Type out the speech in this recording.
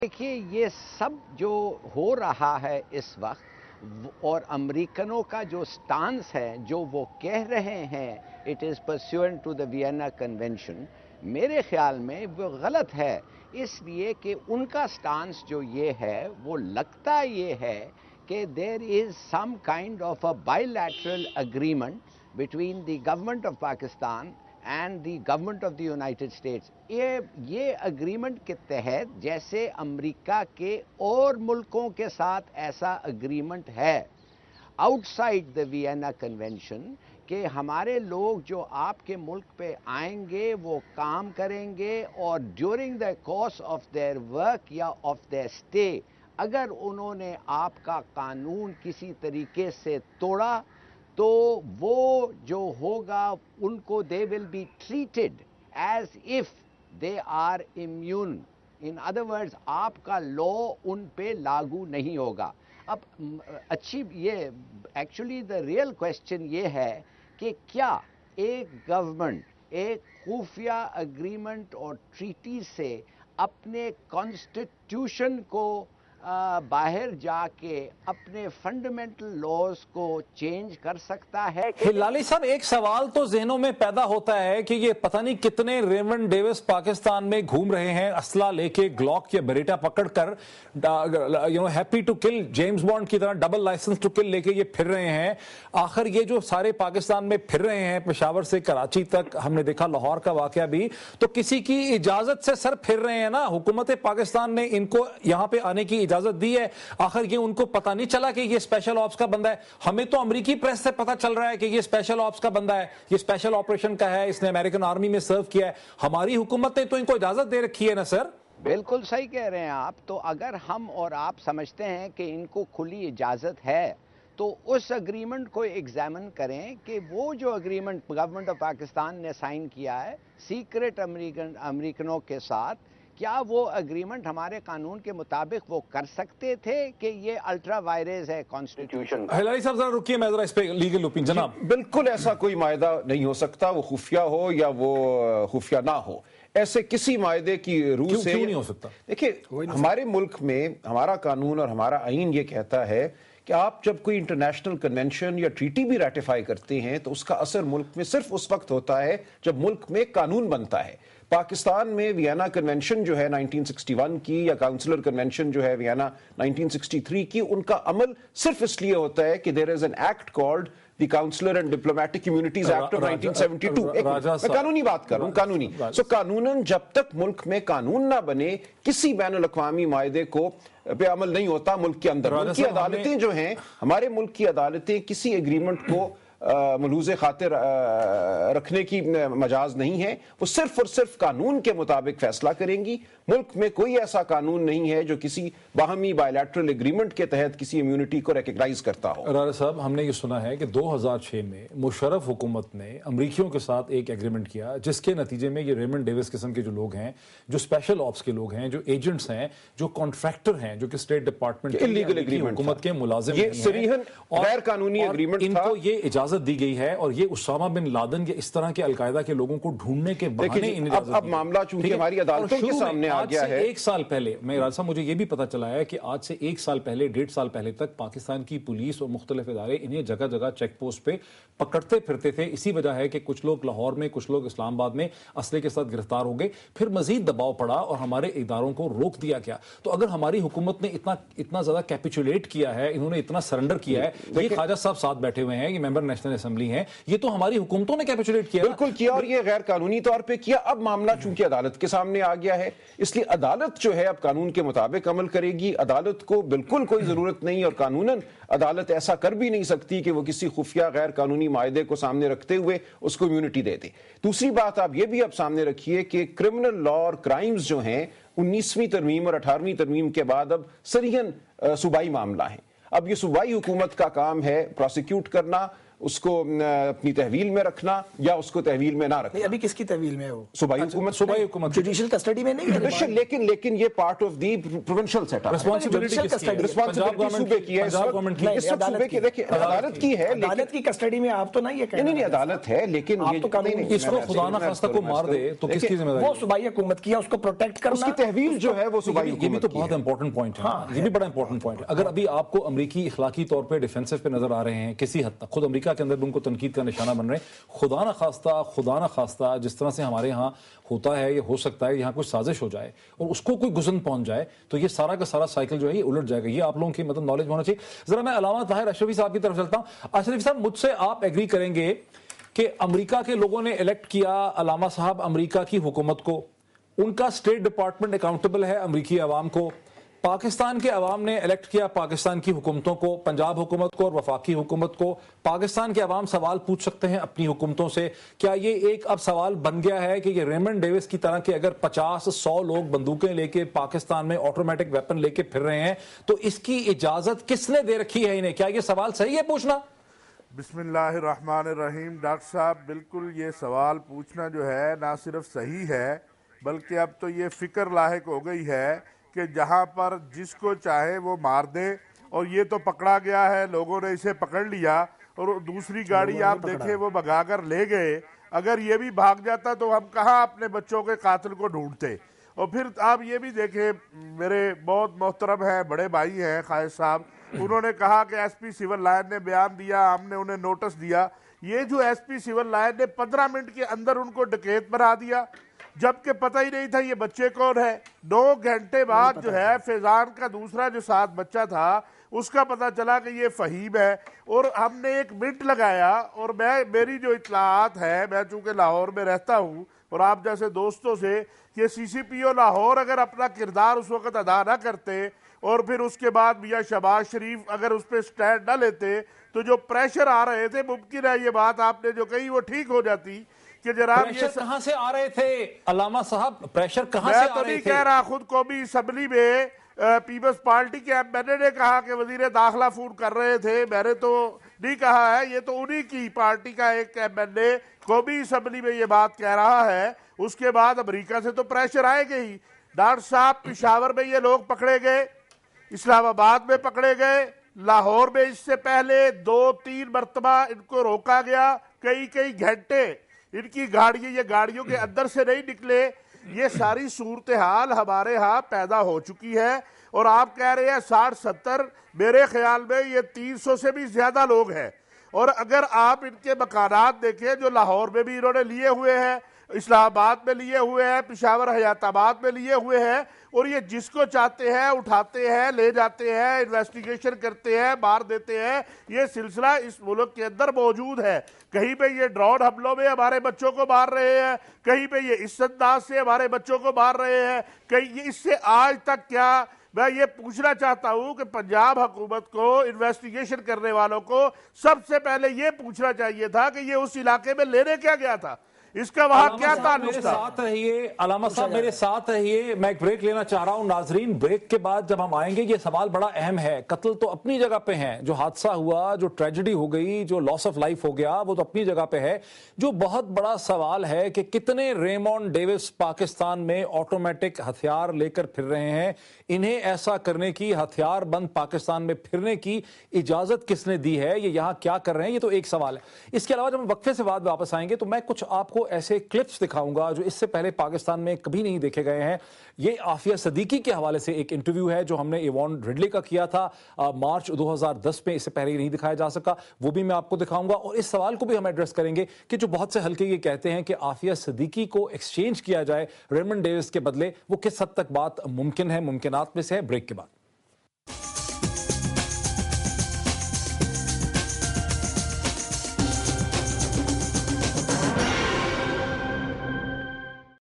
دیکھیے یہ سب جو ہو رہا ہے اس وقت اور امریکنوں کا جو سٹانس ہے جو وہ کہہ رہے ہیں it is pursuant to the Vienna convention, میرے خیال میں وہ غلط ہے، اس لیے کہ ان کا سٹانس جو یہ ہے وہ لگتا یہ ہے کہ there is some kind of a bilateral agreement between the government of Pakistan and the government of the United States. یہ اگریمنٹ کے تحت جیسے امریکہ کے اور ملکوں کے ساتھ ایسا اگریمنٹ ہے outside the Vienna convention کہ ہمارے لوگ جو آپ کے ملک پہ آئیں گے وہ کام کریں گے اور during the course of their work یا آف دیئر اسٹے اگر انہوں نے آپ کا قانون کسی طریقے سے توڑا تو وہ جو ہوگا ان کو they will be treated as if they are immune, in other words آپ کا لا ان پہ لاگو نہیں ہوگا۔ اب اچھی یہ ایکچولی دا ریئل کوشچن یہ ہے کہ کیا ایک گورنمنٹ ایک خفیہ اگریمنٹ اور ٹریٹی سے اپنے کانسٹیٹیوشن کو باہر جا کے اپنے فنڈامنٹل لاز کو چینج کر سکتا ہے؟ ہلالی صاحب ایک سوال تو ذہنوں میں پیدا ہوتا ہے کہ یہ پتہ نہیں کتنے ریمنڈ ڈیوس پاکستان میں گھوم رہے ہیں اسلحہ لے کے، گلاک یا بیریٹا پکڑ کر، happy to kill, James Bond کی طرح ڈبل لائسنس ٹو کل لے کے یہ پھر رہے ہیں۔ آخر یہ جو سارے پاکستان میں پھر رہے ہیں پشاور سے کراچی تک، ہم نے دیکھا لاہور کا واقعہ بھی، تو کسی کی اجازت سے سر پھر رہے ہیں نا؟ حکومت پاکستان نے ان کو یہاں پہ آنے کی اجازت دی ہے، آخر یہ ان کو پتہ نہیں چلا کہ یہ اسپیشل آپس کا بندہ ہے؟ ہمیں تو امریکی پریس سے پتہ چل رہا ہے کہ یہ اسپیشل آپس کا بندہ ہے، یہ اسپیشل آپریشن کا ہے، اس نے امریکن آرمی میں سرو کیا ہے۔ ہماری حکومت نے تو ان کو اجازت دے رکھی ہے نا سر؟ بالکل صحیح کہہ رہے ہیں آپ۔ تو اگر ہم اور آپ سمجھتے ہیں کہ ان کو کھلی اجازت ہے تو اس اگریمنٹ کو ایگزامن کریں کہ وہ جو اگریمنٹ گورنمنٹ آف پاکستان نے سائن کیا ہے سیکرٹ امریکنوں کے ساتھ، کیا وہ اگریمنٹ ہمارے قانون کے مطابق وہ کر سکتے تھے کہ یہ الٹرا وائرس ہے کانسٹیٹیوشن؟ ہلالی صاحب ذرا رکیے، میں ذرا اس پہ لیگل اوپین جناب۔ بالکل ایسا کوئی معاہدہ نہیں ہو سکتا، وہ خفیہ ہو یا وہ خفیہ نہ ہو، ایسے کسی معاہدے کی روح سے کیوں نہیں ہو سکتا؟ دیکھیں ہمارے ملک میں ہمارا قانون اور ہمارا آئین یہ کہتا ہے کہ آپ جب کوئی انٹرنیشنل کنونشن یا ٹریٹی بھی ریٹیفائی کرتے ہیں تو اس کا اثر ملک میں صرف اس وقت ہوتا ہے جب ملک میں قانون بنتا ہے۔ پاکستان میں وینا کنونشن جو ہے 1961 کی یا کاؤنسلر کنونشن جو ہے وینا 1963 کی، ان کا عمل صرف اس لیے ہوتا ہے کہ there is an act called the Consular and Diplomatic Communities Act of 1972۔ میں قانونی بات کر رہا ہوں، قانونی۔ سو قانوناً جب تک ملک میں قانون نہ بنے کسی بین الاقوامی معاہدے کو پہ عمل نہیں ہوتا ملک کے اندر۔ ملک کی عدالتیں جو ہیں، ہمارے ملک کی عدالتیں کسی ایگریمنٹ کو ملحوظ خاطر رکھنے کی مجاز نہیں ہے، وہ صرف اور صرف قانون کے مطابق فیصلہ کریں گی۔ ملک میں کوئی ایسا قانون نہیں ہے جو کسی باہمی بائی لیٹرل ایگریمنٹ کے تحت کسی امیونٹی کو ریکگنائز کرتا ہو۔ راجہ صاحب ہم نے یہ سنا ہے کہ 2006 میں مشرف حکومت نے امریکیوں کے ساتھ ایک ایگریمنٹ کیا جس کے نتیجے میں یہ ریمنڈ ڈیوس قسم کے جو لوگ ہیں، جو اسپیشل آپس کے لوگ ہیں، جو ایجنٹس ہیں، جو کانٹریکٹر ہیں، جو کہ اسٹیٹ ڈپارٹمنٹ حکومت کے ملازم ہیں، یہ صریحاً غیر قانونی ایگریمنٹ ان تھا۔ کو یہ اجازت دی گئی ہے اور یہ اسامہ بن لادن یا اس طرح کے القاعدہ کے لوگوں کو ڈھونڈنے کے بہانے اب معاملہ چونکہ ہماری عدالتوں کے سامنے آ گیا ہے۔ ایک سال پہلے میں راج صاحب مجھے یہ بھی پتا چلا ہے کہ آج سے ایک سال پہلے، 1.5 سال پہلے تک پاکستان کی پولیس اور مختلف ادارے انہیں جگہ جگہ چیک پوسٹ پہ پکڑتے پھرتے تھے۔ اسی وجہ ہے کہ کچھ لوگ لاہور میں، کچھ لوگ اسلام آباد میں اسلحے کے ساتھ گرفتار ہو گئے، پھر مزید دباؤ پڑا اور ہمارے اداروں کو روک دیا گیا۔ تو اگر ہماری حکومت نے اتنا زیادہ کیپیچولیٹ کیا ہے، انہوں نے اتنا سرنڈر کیا ہے، یہ خواجہ صاحب ساتھ بیٹھے ہوئے ہیں، یہ ممبر نیشنل اسمبلی ہیں، یہ تو ہماری حکومتوں نے کیپیچولیٹ کیا۔ بالکل کیا، اور یہ غیر قانونی طور پہ کیا۔ اب معاملہ چونکہ عدالت کے سامنے آ گیا ہے، اس لیے عدالت جو ہے اب قانون کے مطابق عمل کرے گی۔ عدالت کو بالکل کوئی ضرورت نہیں، اور قانوناً عدالت ایسا کر بھی نہیں سکتی کہ وہ کسی خفیہ غیر قانونی معاہدے کو سامنے رکھتے ہوئے اس کو امیونٹی دے دے۔ دوسری بات آپ یہ بھی اب سامنے رکھیے کہ کرمنل لا اور کرائمز جو ہیں 19ویں ترمیم اور 18ویں ترمیم کے بعد اب صریحاً صوبائی معاملہ ہیں۔ اب یہ صوبائی حکومت کا کام ہے پروسیکیوٹ کرنا، اس کو اپنی تحویل میں رکھنا یا اس کو تحویل میں نہ رکھنا. ابھی کس کی تحویل میں ہے وہ؟ صوبائی حکومت. صوبائی حکومت جوڈیشل کسٹڈی میں نہیں ہے. لیکن یہ part of the provincial set up. Responsibility صوبے کی ہے. عدالت کی ہے. عدالت کی کسٹڈی میں آپ تو نہیں ہے. نہیں عدالت ہے لیکن اس کو خدا نہ خواستہ کو مار دے تو کس کی ذمہ داری؟ وہ صوبائی حکومت کی ہے, اس کو پروٹیکٹ کرنا. اس کی تحویل جو ہے وہ صوبائی حکومت. یہ بھی تو بہت امپورٹنٹ پوائنٹ ہے. یہ بھی بڑا امپورٹنٹ پوائنٹ ہے. اگر ابھی آپ کو امریکی اخلاقی طور پہ ڈیفینسو پہ نظر آ رہے ہیں کسی حد تک, خود امریکہ کے اندر بھی ان کو تنقید کا نشانہ بن رہے ہیں, خدا نہ خواستہ جس طرح سے ہمارے ہاں ہوتا ہے, یہ ہو سکتا ہے یہاں کوئی سازش ہو جائے اور اس کو کوئی گزن پہنچ جائے تو یہ سارا کا سارا سائیکل جو ہے یہ الٹ جائے گا. یہ آپ لوگوں کی مطلب نالج ہونا چاہیے. ذرا میں علامہ طاہر اشرفی صاحب کی طرف چلتا ہوں. اشرفی صاحب, مجھ سے آپ ایگری کریں گے کہ امریکہ کے لوگوں نے الیکٹ کیا علامہ صاحب امریکہ کی حکومت کو, ان کا اسٹیٹ ڈپارٹمنٹ اکاؤنٹیبل ہے امریکی عوام کو. پاکستان کے عوام نے الیکٹ کیا پاکستان کی حکومتوں کو, پنجاب حکومت کو اور وفاقی حکومت کو. پاکستان کے عوام سوال پوچھ سکتے ہیں اپنی حکومتوں سے. کیا یہ ایک اب سوال بن گیا ہے کہ یہ ریمنڈ ڈیوس کی طرح کے اگر 50-100 لوگ بندوقیں لے کے پاکستان میں آٹومیٹک ویپن لے کے پھر رہے ہیں تو اس کی اجازت کس نے دے رکھی ہے انہیں؟ کیا یہ سوال صحیح ہے پوچھنا؟ بسم اللہ الرحمن الرحیم. ڈاکٹر صاحب, بالکل یہ سوال پوچھنا جو ہے نہ صرف صحیح ہے بلکہ اب تو یہ فکر لاحق ہو گئی ہے کہ جہاں پر جس کو چاہے وہ مار دے. اور یہ تو پکڑا گیا ہے, لوگوں نے اسے پکڑ لیا اور دوسری گاڑی آپ دیکھیں وہ بھگا کر لے گئے. اگر یہ بھی بھاگ جاتا تو ہم کہاں اپنے بچوں کے قاتل کو ڈھونڈتے. اور پھر آپ یہ بھی دیکھیں, میرے بہت محترم ہیں بڑے بھائی ہیں قائد صاحب, انہوں نے کہا کہ ایس پی سول لائن نے بیان دیا, ہم نے انہیں نوٹس دیا. یہ جو ایس پی سول لائن نے 15 منٹ کے اندر ان کو ڈکیت بنا دیا جبکہ پتہ ہی نہیں تھا یہ بچے کون ہے. 2 گھنٹے بعد جو ہے فیضان کا دوسرا جو ساتھ بچہ تھا اس کا پتہ چلا کہ یہ فہیم ہے. اور ہم نے 1 منٹ لگایا. اور میری جو اطلاعات ہے, میں چونکہ لاہور میں رہتا ہوں اور آپ جیسے دوستوں سے, کہ سی سی پی او لاہور اگر اپنا کردار اس وقت ادا نہ کرتے اور پھر اس کے بعد میاں شہباز شریف اگر اس پہ سٹینڈ نہ لیتے تو جو پریشر آ رہے تھے, ممکن ہے یہ بات آپ نے جو کہی وہ ٹھیک ہو جاتی. کہ جناب پریشر کہاں سے آ رہے تھے علامہ صاحب؟ پریشر کہاں سے آ رہے تھے؟ میں تو نہیں کہہ رہا, خود قومی اسمبلی میں پیپلز پارٹی کے ایم این اے نے کہا کہ وزیر داخلہ فون کر رہے تھے. میں نے تو نہیں کہا ہے, یہ تو انہی کی پارٹی کا ایک ایم این اے قومی اسمبلی میں یہ بات کہہ رہا ہے. اس کے بعد امریکہ سے تو پریشر آئے گا ہی. ڈاکٹر صاحب, پشاور میں یہ لوگ پکڑے گئے, اسلام آباد میں پکڑے گئے, لاہور میں اس سے پہلے 2-3 مرتبہ ان کو روکا گیا, کئی گھنٹے ان کی یہ گاڑیوں کے اندر سے نہیں نکلے. یہ ساری صورتحال ہمارے ہاں پیدا ہو چکی ہے. اور آپ کہہ رہے ہیں 60-70, میرے خیال میں یہ 300 سے بھی زیادہ لوگ ہیں. اور اگر آپ ان کے مکانات دیکھیں جو لاہور میں بھی انہوں نے لیے ہوئے ہیں, اسلام آباد میں لیے ہوئے ہیں, پشاور حیات آباد میں لیے ہوئے ہیں, اور یہ جس کو چاہتے ہیں اٹھاتے ہیں, لے جاتے ہیں, انویسٹیگیشن کرتے ہیں, مار دیتے ہیں. یہ سلسلہ اس ملک کے اندر موجود ہے. کہیں پہ یہ ڈرون حملوں میں ہمارے بچوں کو مار رہے ہیں, کہیں پہ یہ اس انداز سے ہمارے بچوں کو مار رہے ہیں, کہیں اس سے آج تک کیا. میں یہ پوچھنا چاہتا ہوں کہ پنجاب حکومت کو, انویسٹیگیشن کرنے والوں کو سب سے پہلے یہ پوچھنا چاہیے تھا کہ یہ اس علاقے میں لینے کیا گیا تھا, اس کا وہاں کیا تعلق تھا. ساتھ رہیے علامہ صاحب, میرے ساتھ رہیے. میں ایک بریک لینا چاہ رہا ہوں. ناظرین, بریک کے بعد جب ہم آئیں گے, یہ سوال بڑا اہم ہے. قتل تو اپنی جگہ پہ ہیں, جو حادثہ ہوا, جو ٹریجڈی ہو گئی, جو لاس آف لائف ہو گیا, وہ تو اپنی جگہ پہ ہے. جو بہت بڑا سوال ہے کہ کتنے ریمونڈ ڈیوس پاکستان میں آٹومیٹک ہتھیار لے کر پھر رہے ہیں, انہیں ایسا کرنے کی, ہتھیار بند پاکستان میں پھرنے کی اجازت کس نے دی ہے, یہ یہاں کیا کر رہے ہیں, یہ تو ایک سوال ہے. اس کے علاوہ جب ہم وقفے سے بعد واپس آئیں گے تو میں کچھ آپ کو ایسے کلپس دکھاؤں گا جو اس سے پہلے پاکستان میں کبھی نہیں دیکھے گئے ہیں. یہ عافیہ صدیقی کے حوالے سے ایک انٹرویو ہے جو ہم نے ایوان ریڈلے کا کیا تھا مارچ 2010 میں, اس سے پہلے نہیں دکھایا جا سکا, وہ بھی میں آپ کو دکھاؤں گا. اور اس سوال کو بھی ہم ایڈریس کریں گے کہ جو بہت سے حلقے یہ کہتے ہیں کہ عافیہ صدیقی کو ایکسچینج کیا جائے ریمنڈ ڈیوس کے بدلے, وہ کس حد تک بات ممکن ہے, ممکنات میں سے ہے. بریک کے بعد.